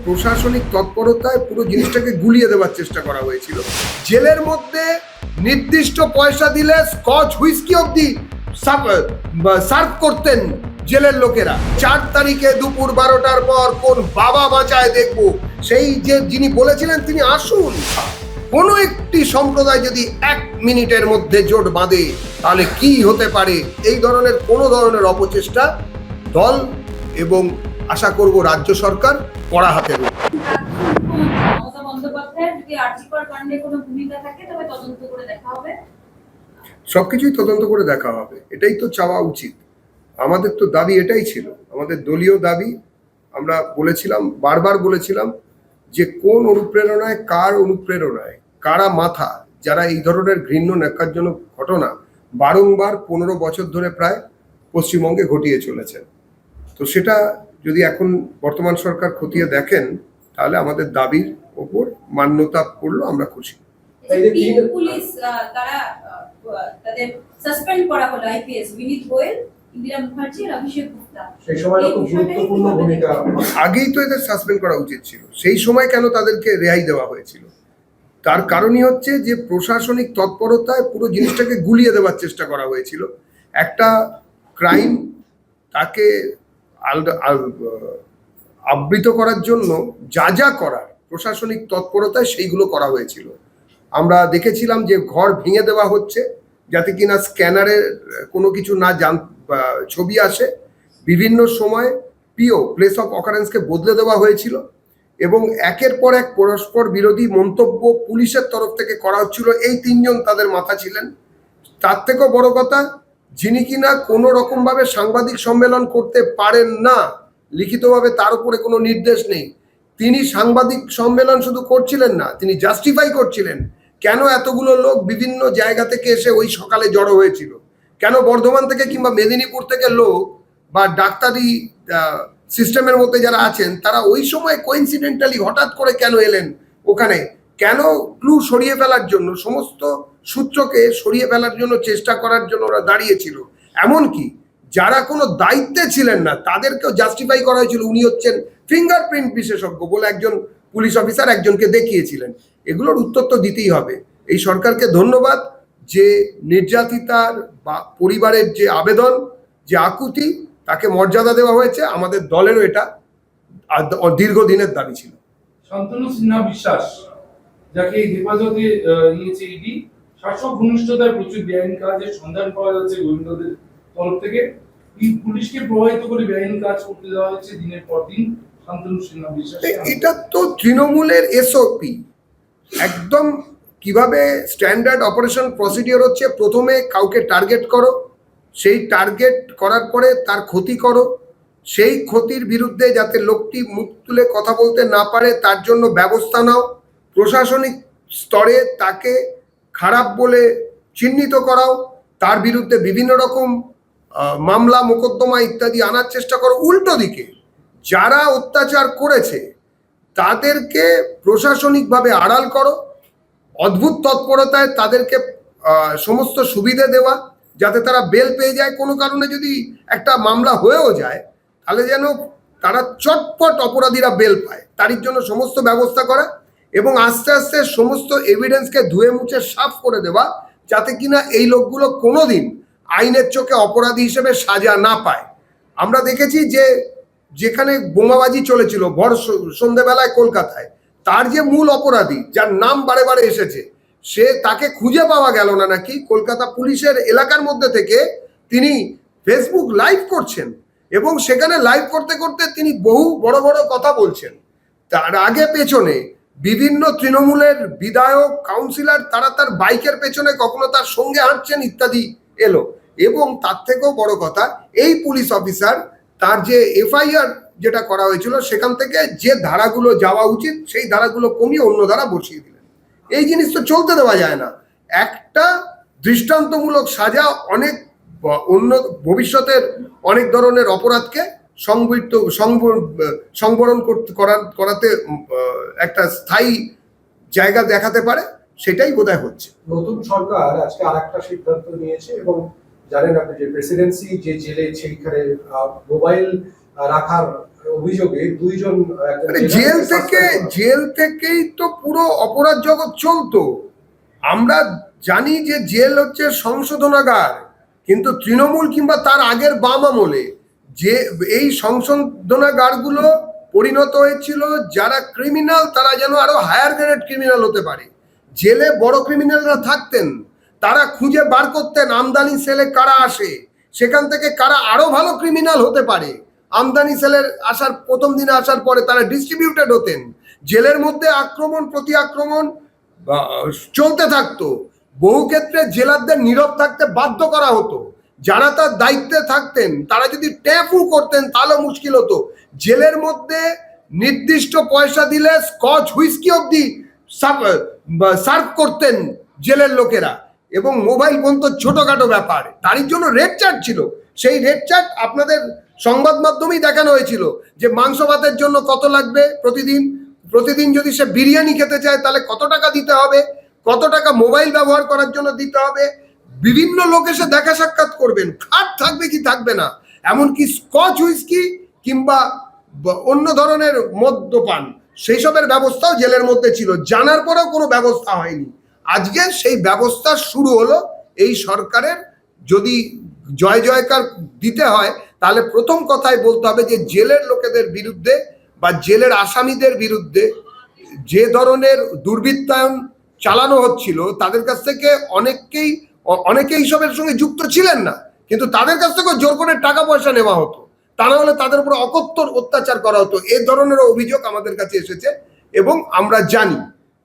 প্রশাসনিক তৎপরতায় পুরো জিনিসটাকে গুলিয়ে দেওয়ার চেষ্টা করা হয়েছিল। জেলের মধ্যে নির্দিষ্ট পয়সা দিলে স্কচ হুইস্কি অব্দি সার্ভ করতেন জেলের লোকেরা। 4 তারিখে দুপুর 12টার পর কোন বাবা বাঁচায় দেখবো, সেই যে যিনি বলেছিলেন তিনি আসুন। কোনো একটি সম্প্রদায় যদি 1 মিনিটের মধ্যে জোট বাঁধে তাহলে কি হতে পারে, এই ধরনের কোনো ধরনের অপচেষ্টা দল এবং আশা করব রাজ্য সরকার কড়া হাতে নেবে। সবকিছুই তদন্ত করে দেখা হবে, এটাই তো চাওয়া উচিত। আমাদের তো দাবি এটাই ছিল, আমাদের দলীয় দাবি। আমরা বলেছিলাম, বারবার বলেছিলাম যে কোন অনুপ্রেরণায়, কার অনুপ্রেরণায়, কারা মাথা যারা এই ধরনের ঘৃণ্য ন্যাক্কারজনক ঘটনা বারংবার 15 বছর ধরে প্রায় পশ্চিমবঙ্গে ঘটিয়ে চলেছেন। তো সেটা যদি এখন বর্তমান সরকার খতিয়ে দেখেন তাহলে আমাদের দাবির ওপর মান্যতা পড়লো, আমরা খুশি। পুলিশ তারা তাদের সাসপেন্ড করা হলো, আইপিএস বিনীত গোয়েল, ইন্দিরা মুখার্জি, অভিষেক গুপ্তা, সেই সময় খুব গুরুত্বপূর্ণ ভূমিকা। আগেই তো এদের সাসপেন্ড করা উচিত ছিল, সেই সময় কেন তাদেরকে রেহাই দেওয়া হয়েছিল? তার কারণই হচ্ছে যে প্রশাসনিক তৎপরতায় পুরো জিনিসটাকে গুলিয়ে দেওয়ার চেষ্টা করা হয়েছিল। একটা ক্রাইম তাকে আবৃত করার জন্য যা যা করার প্রশাসনিক তৎপরতায় সেইগুলো করা হয়েছিল। আমরা দেখেছিলাম যে ঘর ভেঙে দেওয়া হচ্ছে যাতে কিনা স্ক্যানারে কোনো কিছু না ছবি আসে। বিভিন্ন সময় পিও প্লেস অফ অকারেন্সকে বদলে দেওয়া হয়েছিল এবং একের পর এক পরস্পর বিরোধী মন্তব্য পুলিশের তরফ থেকে করা হচ্ছিল। এই 3 জন তাদের মাথা ছিলেন। তার থেকেও বড় কথা, যিনি কিনা কোনো রকমভাবে সাংবাদিক সম্মেলন করতে পারেন না লিখিতভাবে, তার উপরে কোনো নির্দেশ নেই, তিনি সাংবাদিক সম্মেলন শুধু করছিলেন না, তিনি জাস্টিফাই করছিলেন কেন এতগুলো লোক বিভিন্ন জায়গা থেকে এসে ওই সকালে জড়ো হয়েছিল, কেন বর্ধমান থেকে কিংবা মেদিনীপুর থেকে লোক বা ডাক্তারি সিস্টেমের মধ্যে যারা আছেন তারা ওই সময় কোইন্সিডেন্টালি হঠাৎ করে কেন এলেন ওখানে, কেন ক্লু সরিয়ে ফেলার জন্য, সমস্ত সূত্রকে সরিয়ে ফেলার জন্য চেষ্টা করার জন্য ওরা দাঁড়িয়েছিল। এমনকি যারা কোনো দায়িত্বে ছিলেন না তাদেরকেও জাস্টিফাই করা হয়েছিল। উনি হচ্ছেন ফিঙ্গারপ্রিন্ট বিশেষজ্ঞ বলে একজন পুলিশ অফিসার একজনকে দেখিয়েছিলেন। এগুলোর উত্তর তো দিতেই হবে। এই সরকারকে ধন্যবাদ যে নির্যাতিতার বা পরিবারের যে আবেদন, যে আকুতি, তাকে মর্যাদা দেওয়া হয়েছে। আমাদের দলেরও এটা দীর্ঘদিনের দাবি ছিল। শান্তনু সিনহা বিশ্বাস, যাকে হেফাজতে নিয়েছে ইডি, শাসক ঘনিষ্ঠতায় প্রচুর বেআইনি কাজের সন্ধান পাওয়া যাচ্ছে গোয়েন্দাদের তরফ থেকে। পুলিশকে প্রভাবিত করে বেআইনি কাজ করতে দেওয়া হচ্ছে দিনের পর দিন শান্তনু সিনহা বিশ্বাস। এটা তো তৃণমূলের এসওপি, একদম কিভাবে স্ট্যান্ডার্ড অপারেশন প্রসিডিওর হচ্ছে। প্রথমে কাউকে টার্গেট করো, সেই টার্গেট করার পরে তার ক্ষতি করো, সেই ক্ষতির বিরুদ্ধে যাতে লোকটি মুখ তুলে কথা বলতে না পারে তার জন্য ব্যবস্থা নাও। প্রশাসনিক স্তরে তাকে খারাপ বলে চিহ্নিত করাও, তার বিরুদ্ধে বিভিন্ন রকম মামলা মোকদ্দমা ইত্যাদি আনার চেষ্টা করো। উল্টো দিকে যারা অত্যাচার করেছে তাদেরকে প্রশাসনিকভাবে আড়াল করো, অদ্ভুত তৎপরতায় তাদেরকে সমস্ত সুবিধে দেওয়া যাতে তারা বেল পেয়ে যায়। কোনো কারণে যদি একটা মামলা হয়েও যায় তাহলে যেন তারা চটপট অপরাধীরা বেল পায়, তারই জন্য সমস্ত ব্যবস্থা করা এবং আস্তে আস্তে সমস্ত এভিডেন্সকে ধুয়ে মুছে সাফ করে দেওয়া যাতে কিনা এই লোকগুলো কোনোদিন আইনের চোখে অপরাধী হিসেবে সাজা না পায়। আমরা দেখেছি যে যেখানে বোমাবাজি চলেছিল ভর সন্ধ্যেবেলায় কলকাতায়, তার যে মূল অপরাধী যার নাম বারে বারে এসেছে, তাকে খুঁজে পাওয়া গেল না নাকি কলকাতা পুলিশের এলাকার মধ্যে থেকে। তিনি ফেসবুক লাইভ করছেন এবং সেখানে লাইভ করতে করতে তিনি বহু বড় বড় কথা বলছেন। তার আগে পেছনে বিভিন্ন তৃণমূলের বিধায়ক, কাউন্সিলর তারা তার বাইকের পেছনে কখনো তার সঙ্গে হাঁটছেন ইত্যাদি এলো। এবং তার থেকেও বড় কথা, এই পুলিশ অফিসার তার যে এফআইআর যেটা করা হয়েছিল সেখান থেকে যে ধারাগুলো যাওয়া উচিত সেই ধারাগুলো কমিয়ে অন্য ধারা বসিয়ে দিলেন। এই জিনিস তো চলতে দেওয়া যায় না। একটা দৃষ্টান্তমূলক সাজা অনেক অন্য ভবিষ্যতের অনেক ধরনের অপরাধকে সংবরণ করাতে একটা স্থায়ী জায়গা দেখাতে পারে, সেটাই বোধহয় হচ্ছে। নতুন সরকার আজকে আরেকটা সিদ্ধান্ত নিয়েছে এবং জানেন আপনি যে প্রেসিডেন্সি যে জেলে সেইখানে মোবাইল রাখার অভিযোগে দুইজন মানে জেল থেকেই তো পুরো অপরাধ জগৎ চলতো। আমরা জানি যে জেল হচ্ছে সংশোধনাগার, কিন্তু তৃণমূল কিংবা তার আগের বাম আমলে যে এই সংশোধনাগারগুলো পরিণত হয়েছিল যারা ক্রিমিনাল তারা যেন আরো হায়ার গ্রেড ক্রিমিনাল হতে পারে। জেলে বড় ক্রিমিনালরা থাকতেন, তারা খুঁজে বার করতেন আমদানি সেলে কারা আসে, সেখান থেকে কারা আরো ভালো ক্রিমিনাল হতে পারে। আমদানি সেলের আসার প্রথম দিনে আসার পরে তারা ডিস্ট্রিবিউটেড হতেন। জেলের মধ্যে আক্রমণ প্রতি আক্রমণ চলতে থাকতো। বহু ক্ষেত্রে জেলারদের নীরব থাকতে বাধ্য করা হতো। যারা তার দায়িত্বে থাকতেন তারা যদি ট্যাপু করতেন তাহলে মুশকিল হতো। জেলের মধ্যে নির্দিষ্ট পয়সা দিলে স্কচ হুইস্কি অব্দি সার্ভ করতেন জেলের লোকেরা, এবং মোবাইল ফোন তো ছোটখাটো ব্যাপার, তারই জন্য রেড চার্ট ছিল। সেই রেড চার্ট আপনাদের সংবাদ মাধ্যমেই দেখানো হয়েছিল যে মাংস ভাতের জন্য কত লাগবে প্রতিদিন যদি সে বিরিয়ানি খেতে চায় তাহলে কত টাকা দিতে হবে, কত টাকা মোবাইল ব্যবহার করার জন্য দিতে হবে। বিভিন্ন লোক এসে দেখা সাক্ষাৎ করবেন, খাট থাকবে কি থাকবে না, এমনকি স্কচ হুইস্কি কিংবা অন্য ধরনের মদ্যপান সেই সবের ব্যবস্থাও জেলের মধ্যে ছিল। জানার পরেও কোনো ব্যবস্থা হয়নি। আজকে সেই ব্যবস্থা শুরু হলো। এই সরকারের যদি জয় জয়কার দিতে হয় তাহলে প্রথম কথাই বলতে হবে যে জেলের লোকেদের বিরুদ্ধে বা জেলের আসামিদের বিরুদ্ধে যে ধরনের দুর্বৃত্তায়ন চালানো হচ্ছিল তাদের কাছ থেকে অনেকে এইসবের সঙ্গে যুক্ত ছিলেন না, কিন্তু তাদের কাছ থেকে জোর করে টাকা পয়সা নেওয়া হতো, তা না হলে তাদের উপর অকথ্য অত্যাচার করা হতো। এই ধরনের অভিযোগ আমাদের কাছে এসেছে এবং আমরা জানি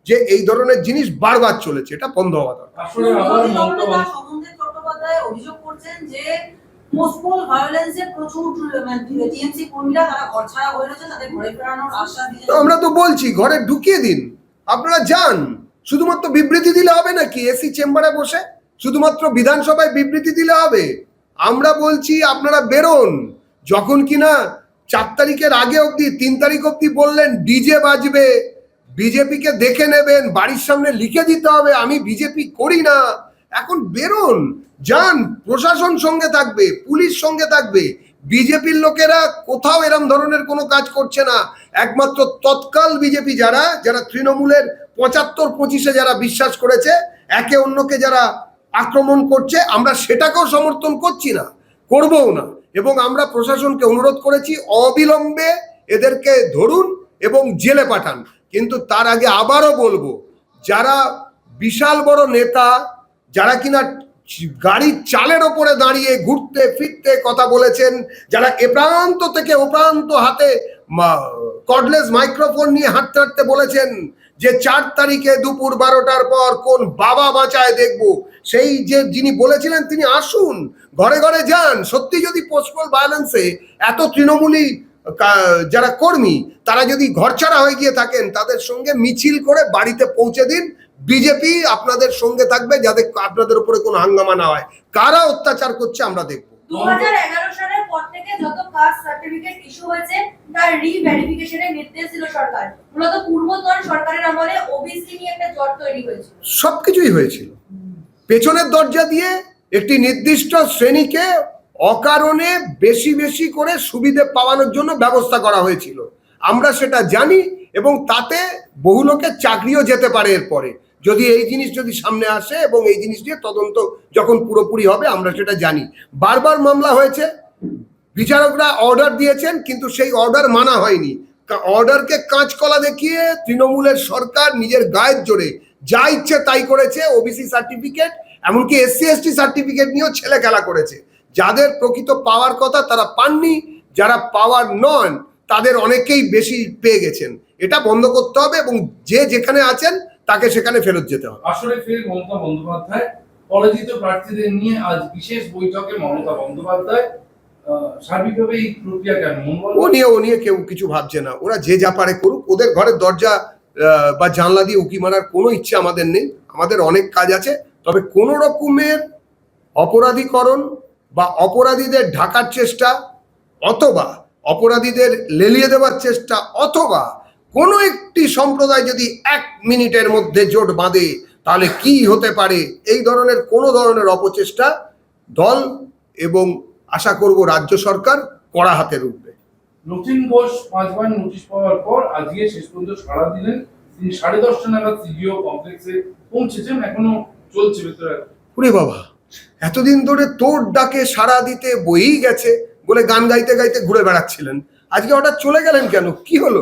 যে এই ধরনের জিনিস বারবার চলেছে, এটা বন্ধ হওয়া দরকার। আসলে আমার মন্তব্য সৌমেন্দ্র চট্টোপাধ্যায় অভিযোগ করছেন যে পোস্টপোল ভায়োলেন্সে প্রচুর টিএমসি কর্মীরা তারা ঘর ছাড়া হয়ে রয়েছে, তাদের ঘরে ফেরানোর আশ্বাস দিয়েছে। তো আমরা তো বলছি ঘরে ঢুকিয়ে দিন, আপনারা যান। শুধুমাত্র বিবৃতি দিলে হবে নাকি? এসি চেম্বারে বসে শুধুমাত্র বিধানসভায় বিবৃতি দিলে হবে? আমরা বলছি আপনারা বেরোন। যখন কিনা 4 তারিখের আগে অব্দি 3 তারিখ অব্দি বললেন ডিজে বাজবে, বিজেপিকে দেখে নেবেন, বাড়ির সামনে লিখে দিতে হবে আমি বিজেপি করি না। এখন বেরোন, যান, প্রশাসন সঙ্গে থাকবে, পুলিশ সঙ্গে থাকবে। বিজেপির লোকেরা কোথাও এরম ধরনের কোনো কাজ করছে না। একমাত্র তৎকাল বিজেপি যারা তৃণমূলের 75-25-এ যারা বিশ্বাস করেছে, একে অন্যকে যারা আক্রমণ করছে, আমরা সেটাকেও সমর্থন করছি না, করবও না। এবং আমরা প্রশাসনকে অনুরোধ করেছি অবিলম্বে এদেরকে ধরুন এবং জেলে পাঠান। কিন্তু তার আগে আবারও বলবো, যারা বিশাল বড় নেতা, যারা কিনা গাড়ির চালের ওপরে দাঁড়িয়ে ঘুরতে ফিরতে কথা বলেছেন, যারা এ প্রান্ত থেকে ও প্রান্ত হাতে কর্ডলেস মাইক্রোফোন নিয়ে হাঁটতে হাঁটতে বলেছেন যে 4 তারিখে দুপুর 12টার পর কোন বাবা বাঁচায় দেখবো, সেই যে যিনি বলেছিলেন তিনি আসুন, ঘরে ঘরে যান। সত্যি যদি পোস্টপোল ভায়োলেন্সে এত তৃণমূলী যারা কর্মী তারা যদি ঘরছাড়া হয়ে গিয়ে থাকেন, তাদের সঙ্গে মিছিল করে বাড়িতে পৌঁছে দিন। বিজেপি আপনাদের সঙ্গে থাকবে যাতে আপনাদের উপরে কোনো হাঙ্গামা না হয়। কারা অত্যাচার করছে আমরা দেখব। 2011 সালের পর থেকে যত কাস্ট সার্টিফিকেট ইস্যু হয়েছে তার রিভেরিফিকেশনের নির্দেশ দিল সরকার। মূলত পূর্বতন সরকারের আমলে ওবিসি নিয়ে একটা জট তৈরি হয়েছিল। সবকিছুই হয়েছিল পেছনের দরজা দিয়ে। একটি নির্দিষ্ট শ্রেণীকে অকারণে বেশি বেশি করে সুবিধে পাওয়ানোর জন্য ব্যবস্থা করা হয়েছিল, আমরা সেটা জানি। এবং তাতে বহু লোকের চাকরিও যেতে পারে এরপরে, যদি এই জিনিস যদি সামনে আসে এবং এই জিনিস নিয়ে তদন্ত যখন পুরোপুরি হবে, আমরা সেটা জানি। বারবার মামলা হয়েছে, বিচারকরা অর্ডার দিয়েছেন, কিন্তু সেই অর্ডার মানা হয়নি। অর্ডারকে কাঁচকলা দেখিয়ে তৃণমূলের সরকার নিজের গায়ের জোরে যা ইচ্ছে তাই করেছে। ওবিসি সার্টিফিকেট, এমনকি SC ST সার্টিফিকেট নিয়েও ছেলে খেলা করেছে। যাদের প্রকৃত পাওয়ার কথা তারা পাননি, যারা পাওয়ার নন তাদের অনেকেই বেশি পেয়ে গেছেন। এটা বন্ধ করতে হবে এবং যে যেখানে আছেন তাকে সেখানে ফেরত যেতে হবে। আসলে ফের মমতা বন্দ্যোপাধ্যায় পরাজিত প্রার্থীদের নিয়ে আজ বিশেষ বৈঠকে মমতা বন্দ্যোপাধ্যায় সার্বিকভাবে এই প্রক্রিয়া কেন ও নিয়ে কেউ কিছু ভাবছে না। ওরা যে যা পারে করুক, ওদের ঘরের দরজা বা জানলা দিয়ে উকি মারার কোনো ইচ্ছে আমাদের নেই। আমাদের অনেক কাজ আছে। তবে কোনো রকমের অপরাধীকরণ বা অপরাধীদের ঢাকার চেষ্টা অথবা অপরাধীদের লেলিয়ে দেওয়ার চেষ্টা অথবা কোনো একটি সম্প্রদায় যদি 1 মিনিটের মধ্যে জোট বাঁধে তাহলে কি হতে পারে, এই ধরনের কোনো ধরনের অপচেষ্টা দল এবং আশা করব রাজ্য সরকার কড়া হাতে রুখবে। রতিন ঘোষ 5 বার নোটিশ পাওয়ার পর আজকে শেষ পর্যন্ত সাড়া দিলেন। তিনি 10:30টা নাগাদ সিডিও কমপ্লেক্সে পৌঁছেছেন, এখনো চলছে ভেতরে। ওরে বাবা, এতদিন ধরে তোর ডাকে সাড়া দিতে বইই গেছে বলে গান গাইতে গাইতে ঘুরে বেড়াচ্ছিলেন, আজকে হঠাৎ চলে গেলেন কেন? কি হলো,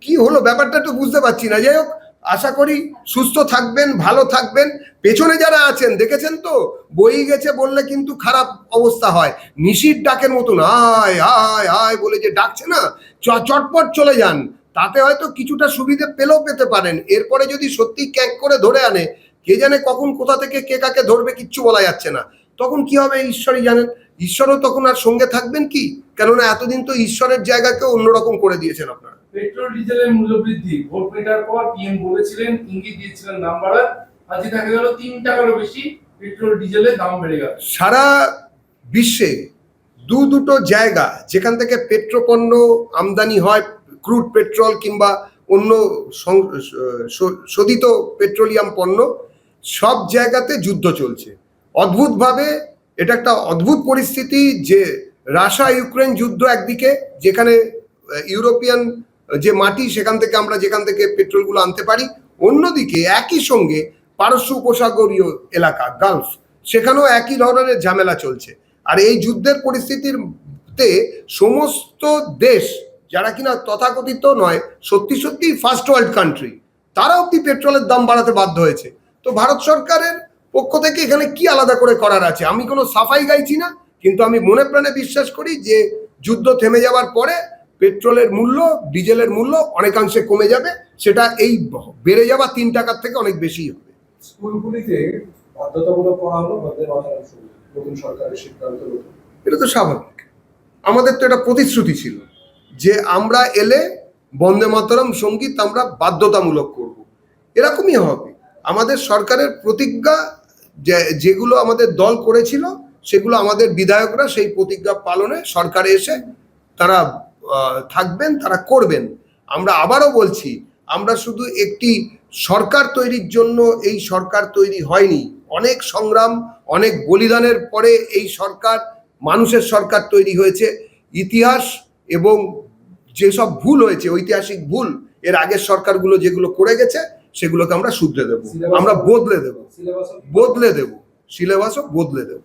কি হলো ব্যাপারটা একটু বুঝতে পারছি না। যাই হোক, আশা করি সুস্থ থাকবেন, ভালো থাকবেন। পেছনে যারা আছেন দেখেছেন তো, বই গেছে বললে কিন্তু খারাপ অবস্থা হয়। নিশির ডাকের মতন আয় আয় আয় বলে যে ডাকছে না, চটপট চলে যান, তাতে হয়তো কিছুটা সুবিধে পেলেও পেতে পারেন। এরপরে যদি সত্যি ক্যাক করে ধরে আনে, কে জানে কখন কোথা থেকে কে কাকে ধরবে, কিচ্ছু বলা যাচ্ছে না। তখন কি হবে ঈশ্বরই জানেন। ঈশ্বরও তখন আর সঙ্গে থাকবেন কি, কেননা এতদিন তো ঈশ্বরের জায়গাকে অন্যরকম করে দিয়েছেন আপনারা। পেট্রোল ডিজেলের মূল্য বৃদ্ধি ভোট মেটার পর পিএম বলেছিলেন, ইঙ্গিত দিয়েছিলেন দাম বাড়ার, আজকে দেখা গেল 3 টাকারও বেশি পেট্রোল ডিজেলের দাম বেড়ে গেল। সারা বিশ্বে দুটো জায়গা যেখান থেকে পেট্রোপণ্য আমদানি হয়, ক্রুড পেট্রোল কিংবা অন্য শোধিত পেট্রোলিয়াম পণ্য, সব জায়গাতে যুদ্ধ চলছে অদ্ভুতভাবে। এটা একটা অদ্ভুত পরিস্থিতি যে রাশিয়া ইউক্রেন যুদ্ধ একদিকে, যেখানে ইউরোপিয়ান যে মাটি সেখান থেকে আমরা যেখান থেকে পেট্রোলগুলো আনতে পারি, অন্যদিকে একই সঙ্গে পারস্য উপসাগরীয় এলাকা গালফ, সেখানেও একই ধরনের ঝামেলা চলছে। আর এই যুদ্ধের পরিস্থিতিতে সমস্ত দেশ যারা কিনা তথাকথিত নয়, সত্যি সত্যি ফার্স্ট ওয়ার্ল্ড কান্ট্রি, তারা অব্দি পেট্রোলের দাম বাড়াতে বাধ্য হয়েছে। তো ভারত সরকারের পক্ষ থেকে এখানে কি আলাদা করে করার আছে? আমি কোনো সাফাই গাইছি না, কিন্তু আমি মনে প্রাণে বিশ্বাস করি যে যুদ্ধ থেমে যাওয়ার পরে পেট্রোলের মূল্য, ডিজেলের মূল্য অনেকাংশে কমে যাবে। সেটা এই বেড়ে যাওয়া 3 টাকার থেকে অনেক বেশি হবে। স্কুলগুলিতে বাধ্যতামূলক করা হলো বন্দে মাতরম সঙ্গীত, নতুন সরকারের সিদ্ধান্ত। এটা তো স্বাভাবিক। আমাদের তো এটা প্রতিশ্রুতি ছিল যে আমরা এলে বন্দে মাতরম সঙ্গীত আমরা বাধ্যতামূলক করব। এরকমই হবে। আমাদের সরকারের প্রতিজ্ঞা, যেগুলো আমাদের দল করেছিল, সেগুলো আমাদের বিধায়করা সেই প্রতিজ্ঞা পালনে সরকারে এসে তারা থাকবেন, তারা করবেন। আমরা আবারও বলছি, আমরা শুধু একটি সরকার তৈরির জন্য এই সরকার তৈরি হয়নি। অনেক সংগ্রাম, অনেক বলিদানের পরে এই সরকার, মানুষের সরকার তৈরি হয়েছে। ইতিহাস এবং যেসব ভুল হয়েছে, ঐতিহাসিক ভুল এর আগের সরকারগুলো যেগুলো করে গেছে, সেগুলোকে আমরা শুধরে দেব, আমরা বদলে দেব, সিলেবাসও বদলে দেব।